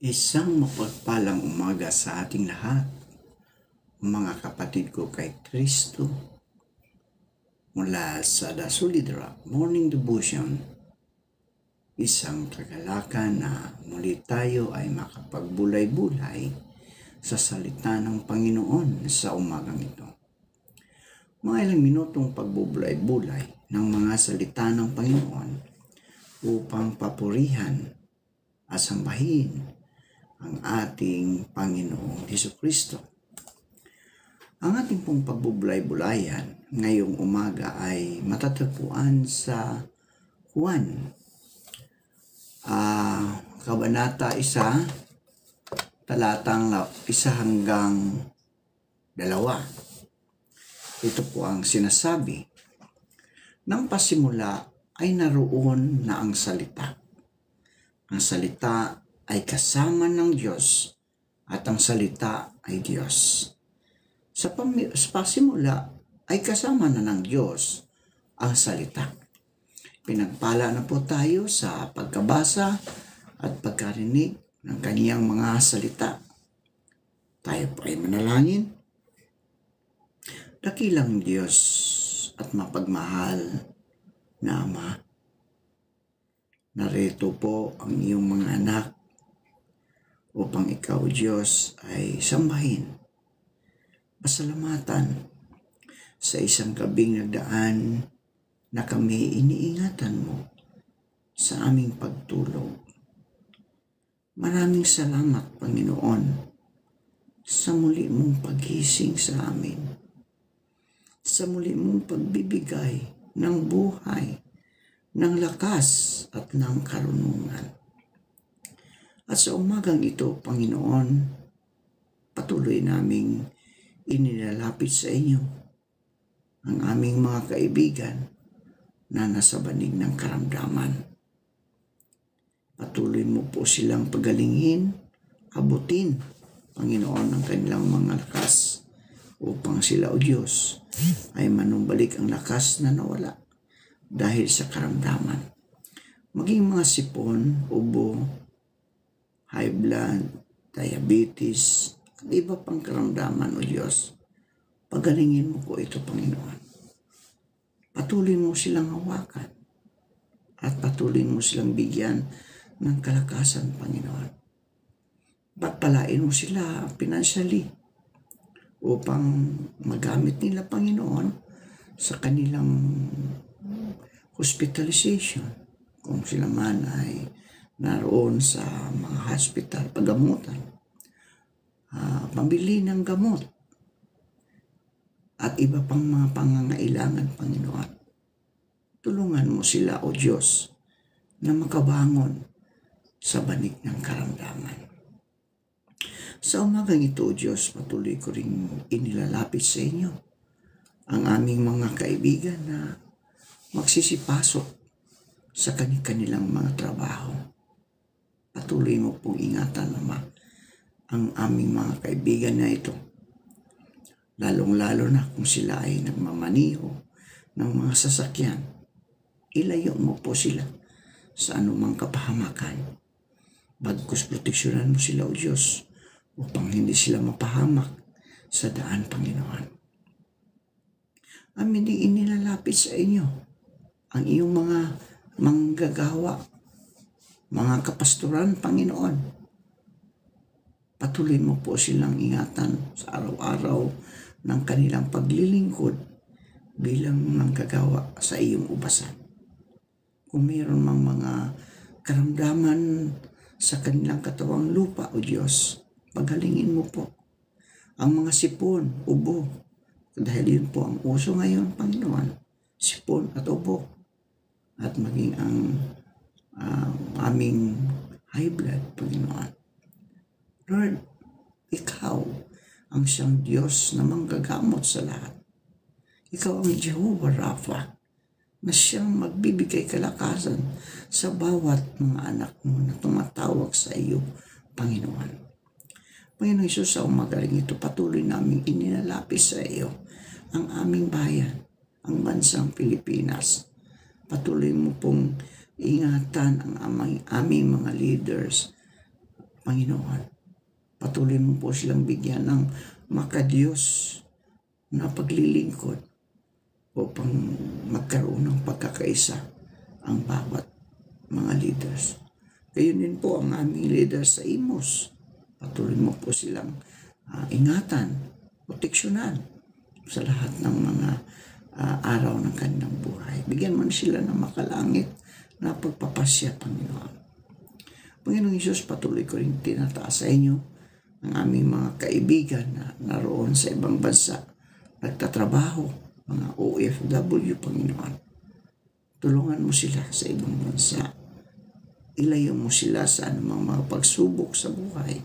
Isang mapagpalang umaga sa ating lahat, mga kapatid ko kay Kristo, mula sa The Solid Rock Morning Devotion, isang kagalakan na muli tayo ay makapagbulay-bulay sa salita ng Panginoon sa umagang ito. Mga ilang minutong pagbubulay-bulay ng mga salita ng Panginoon upang papurihan at sambahin ang ating Panginoong Hesukristo. Ang ating pong pagbubulay-bulayan ngayong umaga ay matatagpuan sa Juan, Kabanata 1, talatang 1 hanggang 2. Ito po ang sinasabi. Nang pasimula ay naroon na ang salita. Ang salita ay kasama ng Diyos at ang salita ay Diyos. Sa pasimula ay kasama na ng Diyos ang salita. Pinagpala na po tayo sa pagkabasa at pagkarinig ng kaniyang mga salita. Tayo po ay manalangin. Dakilang Diyos at mapagmahal na Ama, narito po ang iyong mga anak upang ikaw, Diyos, ay sambahin, pasalamatan sa isang gabing nagdaan na kami iniingatan mo sa aming pagtulog. Maraming salamat, Panginoon, sa muli mong paghising sa amin, sa muli mong pagbibigay ng buhay, ng lakas at ng karunungan. At sa umagang ito, Panginoon, patuloy naming inilalapit sa inyo ang aming mga kaibigan na nasa banig ng karamdaman. Patuloy mo po silang pagalingin, abutin, Panginoon, ang kanilang mga lakas upang sila, O Diyos, ay manumbalik ang lakas na nawala dahil sa karamdaman. Maging mga sipon, ubo, high blood, diabetes, at iba pang karamdaman, O Diyos, pagalingin mo po ito, Panginoon. Patuloy mo silang hawakan at patuloy mo silang bigyan ng kalakasan, Panginoon. Pagpalain mo sila financially upang magamit nila, Panginoon, sa kanilang hospitalization. Kung sila man ay naroon sa mga hospital, paggamutan, pambili ng gamot, at iba pang mga pangangailangan, Panginoon. Tulungan mo sila, O Diyos, na makabangon sa banig ng karamdaman. Sa umagang ito, O Diyos, patuloy ko rin inilalapit sa inyo ang aming mga kaibigan na magsisipasok sa kanilang mga trabaho. Patuloy mo pong ingatan, Ama, ang aming mga kaibigan na ito. Lalong-lalo na kung sila ay nagmamaniho ng mga sasakyan. Ilayo mo po sila sa anumang kapahamakan. Bagkus proteksyonan mo sila, O Diyos, upang hindi sila mapahamak sa daan, Panginoon. Amin din inilalapit sa inyo ang iyong mga manggagawa, mga kapastoran, Panginoon. Patuloy mo po silang ingatan sa araw-araw ng kanilang paglilingkod bilang manggagawa sa iyong ubasan. Kung mayroon mang mga karamdaman sa kanilang katawang lupa, O Diyos, pagalingin mo po ang mga sipon, ubo, dahil yun po ang uso ngayon, Panginoon, sipon at ubo, at maging ang aming high blood, Panginoon. Lord, ikaw ang siyang Diyos na manggagamot sa lahat. Ikaw ang Jehovah Rapha, na siyang magbibigay kalakasan sa bawat mga anak mo na tumatawag sa iyo, Panginoon. Panginoon Hesus, sa umagaling ito, patuloy namin inilalapit sa iyo ang aming bayan, ang bansang Pilipinas. Patuloy mo pong ingatan ang aming mga leaders, Panginoon, patuloy mo po silang bigyan ng makadiyos na paglilingkod upang magkaroon ng pagkakaisa ang bawat mga leaders. Gayon din po ang aming leaders sa Imos. Patuloy mo po silang ingatan, proteksyonan sa lahat ng mga araw ng kanilang buhay. Bigyan mo sila ng makalangit na pagpapasya, Panginoon. Panginoong Hesus, patuloy ko rin tinataas sa inyo ang aming mga kaibigan na naroon sa ibang bansa, nagtatrabaho, mga OFW, Panginoon. Tulungan mo sila sa ibang bansa. Ilayo mo sila sa anumang mga pagsubok sa buhay,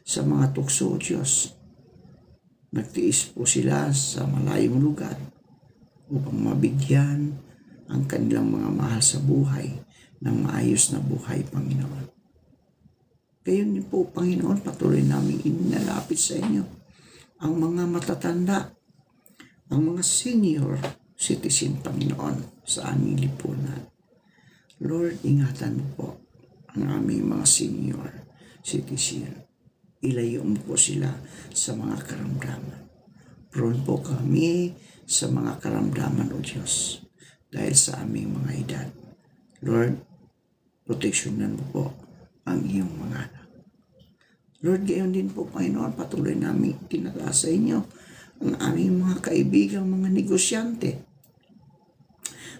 sa mga tukso, Diyos. Nagtiis po sila sa malayong lugar upang mabigyan ang kanilang mga mahal sa buhay ng maayos na buhay, Panginoon. Gayon din po, Panginoon, patuloy namin inilapit sa inyo ang mga matatanda, ang mga senior citizen, Panginoon, sa aming lipunan. Lord, ingatan mo po ang aming mga senior citizen. Ilayo mo po sila sa mga karamdaman. Prone po kami sa mga karamdaman, O Diyos, dahil sa aming mga edad. Lord, proteksyonan mo po ang iyong mga anak. Lord, gayon din po, Panginoon, patuloy namin tinataas sa inyo ang aming mga kaibigang mga negosyante.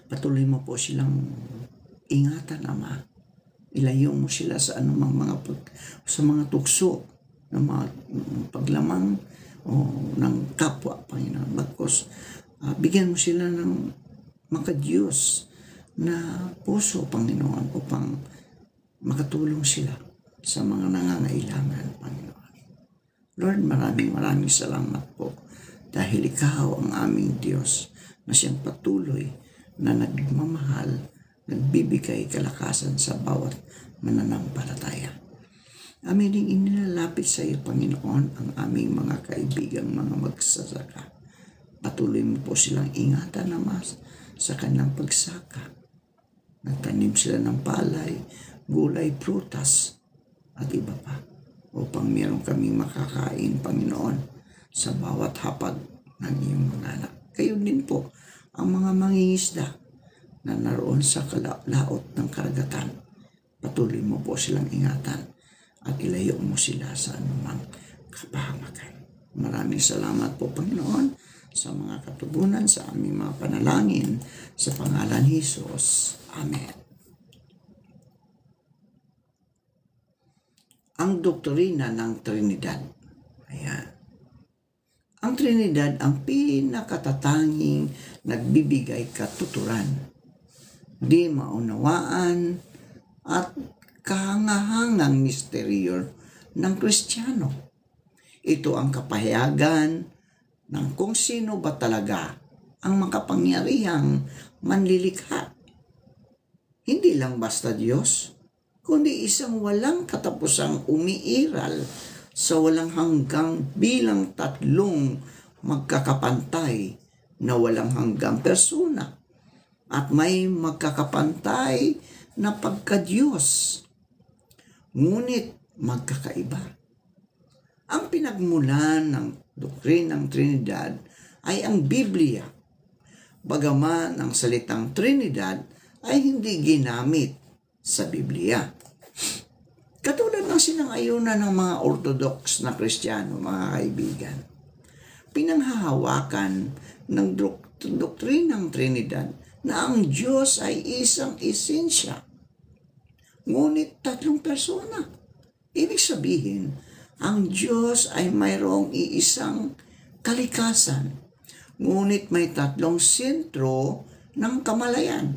Patuloy mo po silang ingatan, Ama. Ilayo mo sila sa anumang sa mga tukso ng mga paglamang o ng kapwa, Panginoon. Bagkos, bigyan mo sila ng makadiyos na puso, Panginoon, upang makatulong sila sa mga nangangailangan, Panginoon. Lord, maraming salamat po dahil ikaw ang aming Diyos na siyang patuloy na nagmamahal, nagbibigay kalakasan sa bawat mananampalataya. Amin ding inilalapit sa iyo, Panginoon, ang aming mga kaibigang mga magsasaka. Patuloy mo po silang ingatan na mas sa kanilang pagsaka. Nagtanim sila ng palay, gulay, prutas, at iba pa, upang meron kaming makakain, Panginoon, sa bawat hapag ng iyong mga anak. Kayo din po ang mga mangingisda na naroon sa laot ng karagatan. Patuloy mo po silang ingatan at ilayo mo sila sa anumang kapahamakan. Maraming salamat po, Panginoon, sa mga katugunan sa aming mga panalangin sa pangalan ni Jesus. Amen. Ang doktrina ng Trinidad. Ayan. Ang Trinidad ang pinakatatanging nagbibigay katuturan, di maunawaan at kahangahangang misteryo ng Kristiyano. Ito ang kapahayagan ng kung sino ba talaga ang makapangyarihang manlilikha. Hindi lang basta Diyos, kundi isang walang katapusang umiiral sa walang hanggang bilang tatlong magkakapantay na walang hanggang persona at may magkakapantay na pagka-Diyos, ngunit magkakaiba. Ang pinagmulan ng doktrinang Trinidad ay ang Biblia, bagaman ang salitang Trinidad ay hindi ginamit sa Biblia. Katulad ng sinang-ayunan ng mga Orthodox na Kristiyano, mga kaibigan, pinanghahawakan ng doktrinang Trinidad na ang Diyos ay isang esensya, ngunit tatlong persona. Ibig sabihin, ang Diyos ay mayroong iisang kalikasan, ngunit may tatlong sentro ng kamalayan.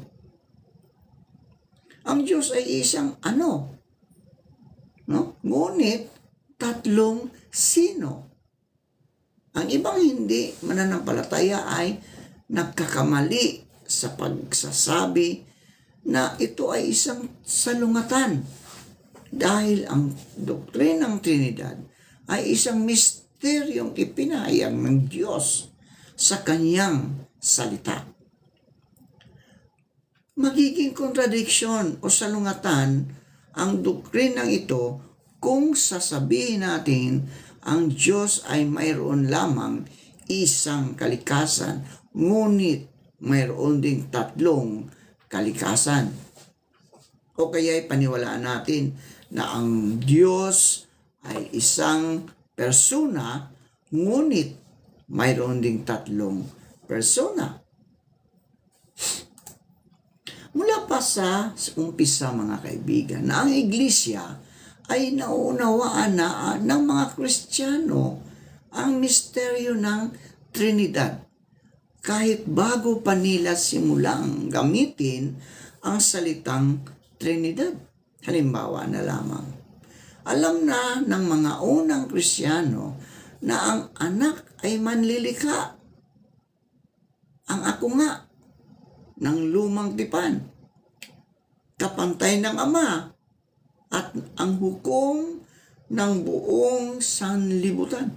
Ang Diyos ay isang ano, no? Ngunit tatlong sino. Ang ibang hindi mananampalataya ay nagkakamali sa pagsasabi na ito ay isang salungatan dahil ang doktrinang Trinidad ay isang misteryong ipinahayag ng Diyos sa kanyang salita. Magiging kontradiksyon o salungatan ang doktrinang ito Kung sasabihin natin ang Diyos ay mayroon lamang isang kalikasan, ngunit mayroon ding tatlong kalikasan. O kaya'y paniwalaan natin na ang Diyos ay isang persona, ngunit mayroon ding tatlong persona. Mula pa sa umpisa, mga kaibigan, na ang iglesia ay nauunawaan na ng mga Kristiyano ang misteryo ng Trinidad. Kahit bago pa nila simulang gamitin ang salitang Trinidad. Halimbawa na lamang, alam na ng mga unang Kristiyano na ang anak ay manlilikha. Ang ako nga ng lumang tipan, kapantay ng Ama, at ang hukom ng buong sanlibutan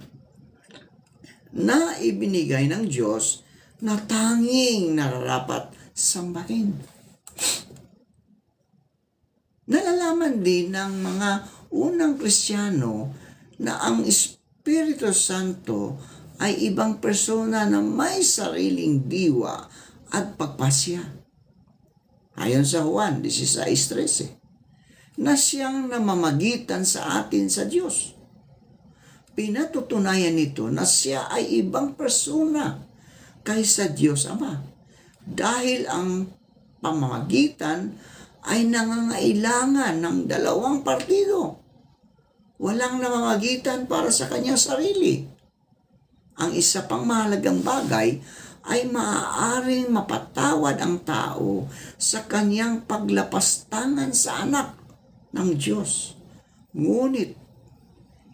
na ibinigay ng Diyos na tanging nararapat sambahin. Nalalaman din ng mga unang Kristiyano na ang Espiritu Santo ay ibang persona na may sariling diwa at pagpasya. Ayon sa Juan 16:13, na siyang namamagitan sa atin sa Diyos. Pinatutunayan nito na siya ay ibang persona kaysa Diyos Ama, dahil ang pamamagitan ay nangangailangan ng dalawang partido. Walang namamagitan para sa kanyang sarili. Ang isa pang mahalagang bagay ay maaaring mapatawad ang tao sa kanyang paglapastangan sa anak ng Diyos, ngunit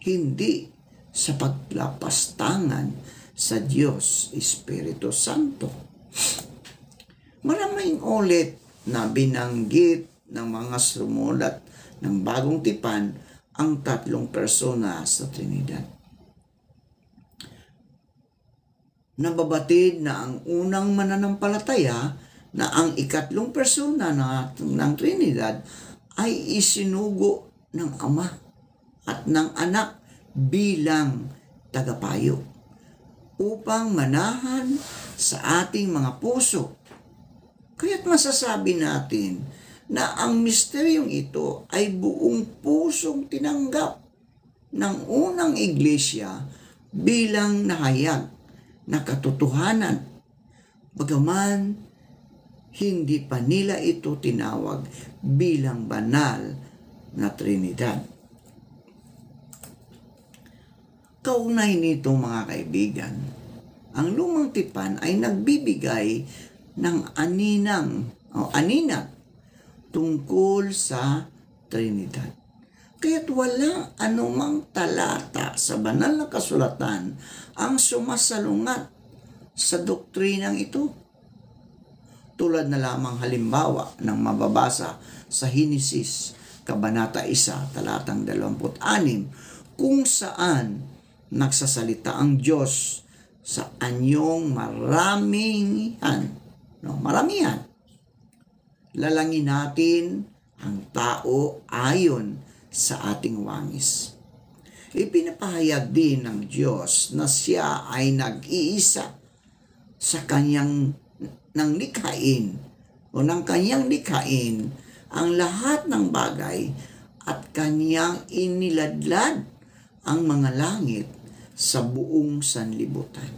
hindi sa paglapastangan sa Diyos Espiritu Santo. Maraming ulit na binanggit ng mga sumulat ng Bagong Tipan ang tatlong persona sa Trinidad. Nababatid na ang unang mananampalataya na ang ikatlong persona ng Trinidad ay isinugo ng Ama at ng Anak bilang tagapayo upang manahan sa ating mga puso. Kaya't masasabi natin na ang misteryong ito ay buong pusong tinanggap ng unang iglesia bilang nahayag na katotohanan, bagaman hindi pa nila ito tinawag bilang banal na Trinidad. Kaugnay nito, mga kaibigan, ang lumang tipan ay nagbibigay ng aninag tungkol sa Trinidad. Kaya't walang anumang talata sa banal na kasulatan ang sumasalungat sa doktrinang ito. Tulad na lamang halimbawa ng mababasa sa Henesis, Kabanata 1, talatang 26, kung saan nagsasalita ang Diyos sa anyong maramihan. Lalangin natin ang tao ayon sa ating wangis. Ipinapahayag din ng Diyos na siya ay nag-iisa sa kanyang ng likhain ang lahat ng bagay at kanyang iniladlad ang mga langit sa buong sanlibutan.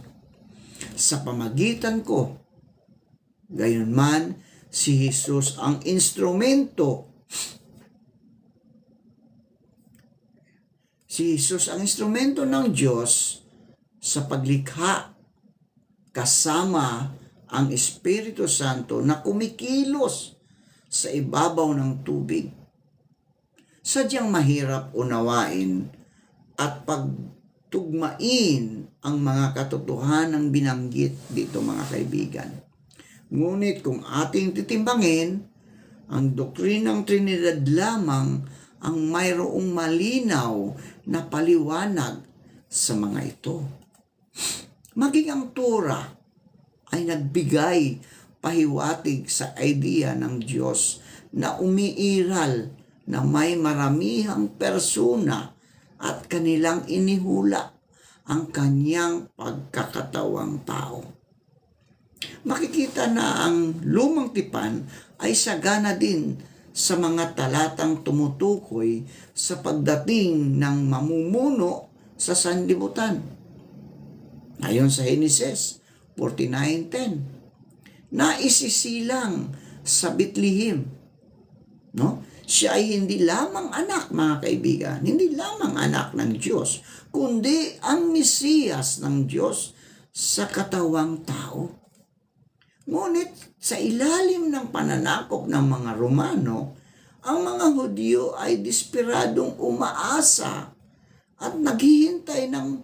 Sa pamagitan ko, gayunman si Jesus ang instrumento. Si Jesus ang instrumento ng Diyos sa paglikha kasama ang Espiritu Santo na kumikilos sa ibabaw ng tubig. Sadyang mahirap unawain at pagtugmain ang mga katotohanang binanggit dito, mga kaibigan. Ngunit kung ating titimbangin, ang doktrinang Trinidad lamang ang mayroong malinaw na paliwanag sa mga ito. Maging ang Torah ay nagbigay pahiwatig sa idea ng Diyos na umiiral na may maramihang persona at kanilang inihula ang kanyang pagkakatawang tao. Makikita na ang lumang tipan ay sagana din sa mga talatang tumutukoy sa pagdating ng mamumuno sa sanlibutan. Ayon sa Genesis 49:10, na isisilang sa Bethlehem. No? Siya ay hindi lamang anak, mga kaibigan, hindi lamang anak ng Diyos, kundi ang Mesiyas ng Diyos sa katawang tao. Ngunit sa ilalim ng pananakop ng mga Romano, ang mga Hudyo ay desperadong umaasa at naghihintay ng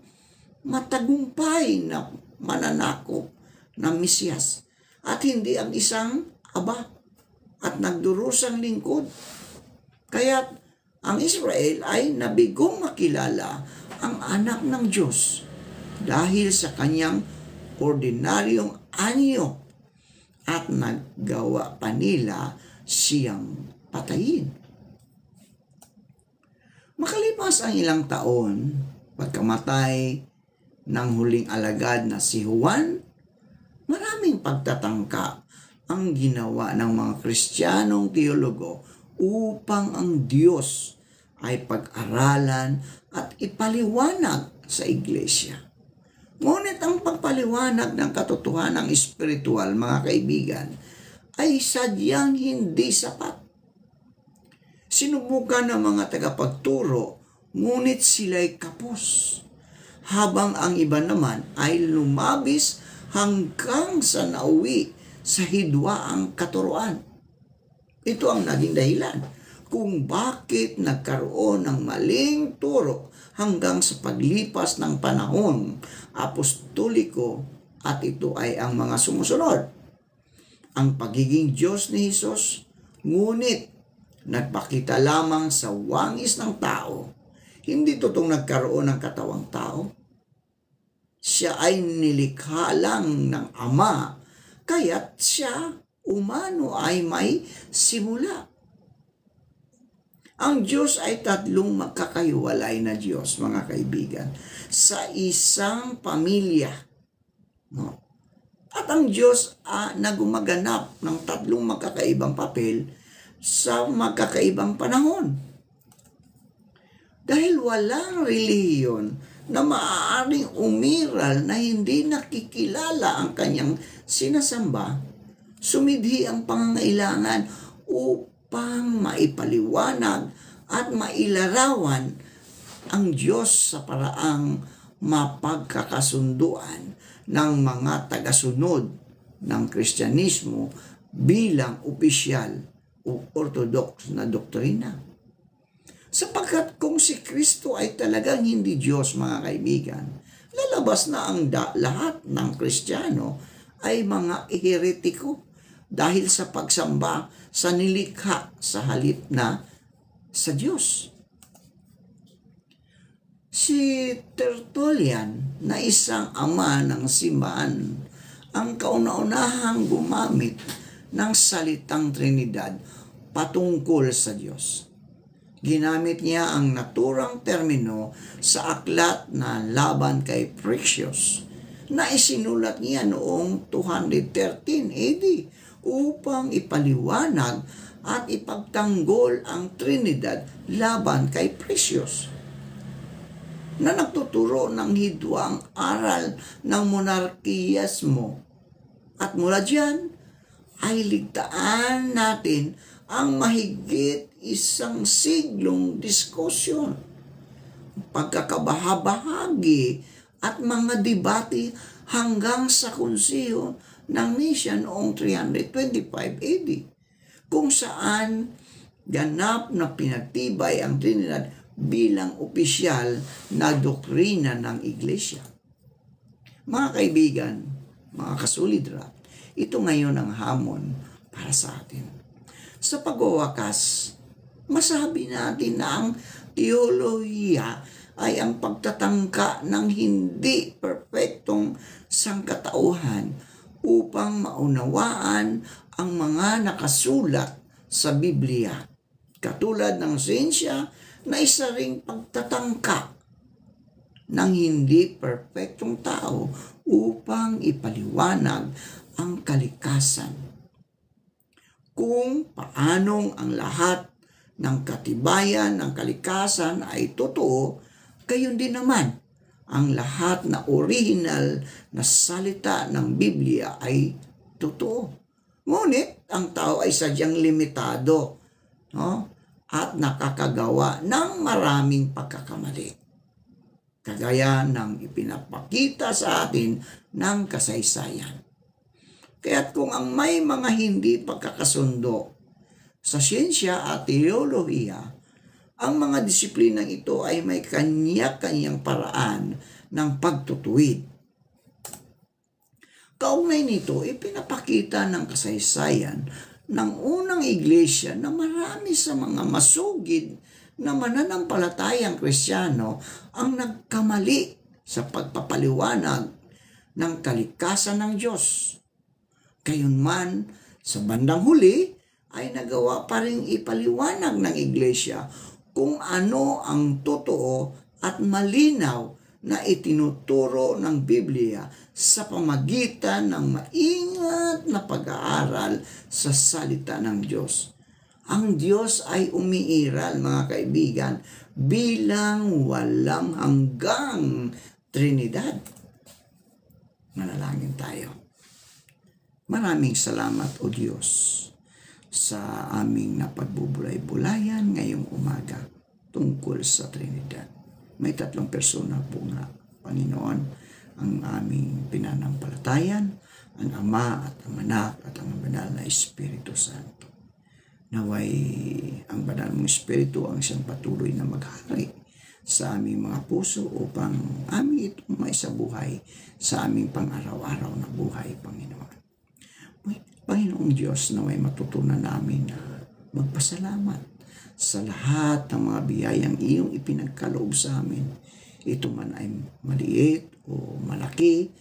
matagumpay na mananakop ng Mesiyas at hindi ang isang aba at nagdurusang lingkod. Kaya ang Israel ay nabigong makilala ang anak ng Diyos dahil sa kanyang ordinaryong anyo at naggawa pa nila siyang patayin. Makalipas ang ilang taon, pagkamatay ng huling alagad na si Juan, maraming pagtatangka ang ginawa ng mga Kristiyanong teologo upang ang Diyos ay pag-aralan at ipaliwanag sa iglesia. Ngunit ang pagpaliwanag ng katotohanang espiritual, mga kaibigan, ay sadyang hindi sapat. Sinubukan ng mga tagapagturo, ngunit sila'y kapos, habang ang iba naman ay lumabis hanggang sa nauwi sa hidwaang katuruan. Ito ang naging dahilan kung bakit nagkaroon ng maling turo hanggang sa paglipas ng panahon apostoliko, at ito ay ang mga sumusunod. Ang pagiging Diyos ni Jesus, ngunit nagpakita lamang sa wangis ng tao. Hindi totoong nagkaroon ng katawang tao. Siya ay nilikha lang ng Ama, kaya't siya umano ay may simula. Ang Diyos ay tatlong magkakahiwalay na Diyos, mga kaibigan, sa isang pamilya. No? At ang Diyos na gumaganap ng tatlong magkakaibang papel sa magkakaibang panahon. Dahil walang relihiyon na maaaring umiral na hindi nakikilala ang kanyang sinasamba, sumidhi ang pangangailangan upang maipaliwanag at mailarawan ang Diyos sa paraang mapagkakasunduan ng mga tagasunod ng Kristyanismo bilang opisyal o orthodox na doktrina. Sapagkat kung si Kristo ay talagang hindi Diyos, mga kaibigan, lalabas na ang lahat ng Kristiyano ay mga heretiko dahil sa pagsamba sa nilikha sa halip na sa Diyos. Si Tertullian, na isang ama ng simbahan, ang kauna-unahang gumamit ng salitang Trinidad patungkol sa Diyos. Ginamit niya ang naturang termino sa aklat na Laban kay Precious na isinulat niya noong 213 AD upang ipaliwanag at ipagtanggol ang Trinidad laban kay Precious, na nagtuturo ng hidwang aral ng monarkiyasmo. At mula dyan ay ligtaan natin ang mahigit isang siglong diskusyon, pagkakabahabahagi at mga debate hanggang sa konsiyon ng Nicea noong 325 AD, kung saan ganap na pinagtibay ang Trinidad bilang opisyal na doktrina ng Iglesia. Mga kaibigan, mga kasulidra, ito ngayon ang hamon para sa atin. Sa pagwawakas, masabi natin na ang teolohiya ay ang pagtatangka ng hindi perpektong sangkatauhan upang maunawaan ang mga nakasulat sa Biblia. Katulad ng siyensya na isa ring pagtatangka ng hindi perpektong tao upang ipaliwanag ang kalikasan. Kung paanong ang lahat ng katibayan ng kalikasan ay totoo, gayon din naman ang lahat na original na salita ng Biblia ay totoo. Ngunit ang tao ay sadyang limitado, no? At nakakagawa ng maraming pagkakamali, kagaya ng ipinapakita sa atin ng kasaysayan. Kaya't kung ang may mga hindi pagkakasundo sa siyensya at teolohiya, ang mga disiplinang ito ay may kanya-kanyang paraan ng pagtutuwid. Kaugnay nito, ipinapakita ng kasaysayan ng unang iglesia na marami sa mga masugid na mananampalatayang Kristiyano ang nagkamali sa pagpapaliwanag ng kalikasan ng Diyos. Gayunman, sa bandang huli ay nagawa pa rin ipaliwanag ng iglesia kung ano ang totoo at malinaw na itinuturo ng Biblia sa pamagitan ng maingat na pag-aaral sa salita ng Diyos. Ang Diyos ay umiiral, mga kaibigan, bilang walang hanggang Trinidad. Manalangin tayo. Maraming salamat, O Diyos, sa aming napagbubulay-bulayan ngayong umaga tungkol sa Trinidad. May 3 persona po nga, Panginoon, ang aming pinanampalatayan, ang Ama at ang Anak at ang Banal na Espiritu Santo. Naway ang Banal mong Espiritu ang siyang patuloy na maghari sa aming mga puso upang aming itong maisabuhay sa aming pang-araw-araw na buhay, Panginoon. Panginoong Diyos, naway matutunan namin na magpasalamat sa lahat ng mga biyayang iyong ipinagkaloob sa amin. Ito man ay maliit o malaki.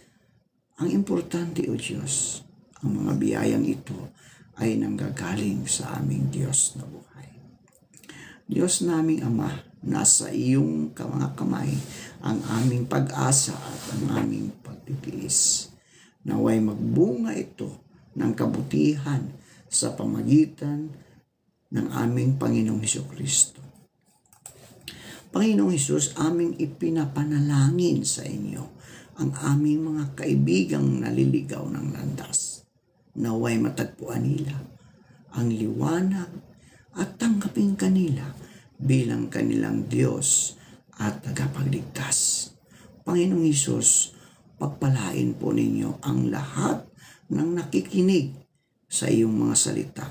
Ang importante, O Diyos, ang mga biyayang ito ay nanggagaling sa aming Diyos na buhay. Diyos naming Ama, nasa iyong mga kamay ang aming pag-asa at ang aming pagtitiis. Naway magbunga ito ng kabutihan sa pamagitan ng aming Panginoong Hesukristo. Panginoong Hesus, aming ipinapanalangin sa inyo ang aming mga kaibigang naliligaw ng landas. Naway matagpuan nila ang liwanag at tanggapin kanila bilang kanilang Diyos at tagapagligtas. Panginoong Hesus, pagpalain po ninyo ang lahat ng nakikinig sa iyong mga salita.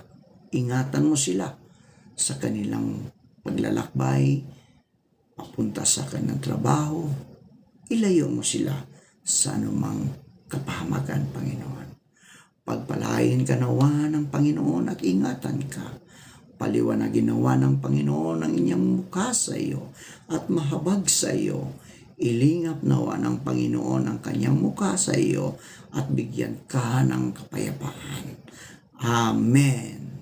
Ingatan mo sila sa kanilang paglalakbay, papunta sa kanilang trabaho. Ilayo mo sila sa anumang kapahamakan, Panginoon. Pagpalain ka nawa ng Panginoon at ingatan ka. Paliwanagin nawa ng Panginoon ang inyong mukha sa iyo at mahabag sa iyo. Ilingap nawa ng Panginoon ang kanyang mukha sa iyo at bigyan ka ng kapayapaan. Amen.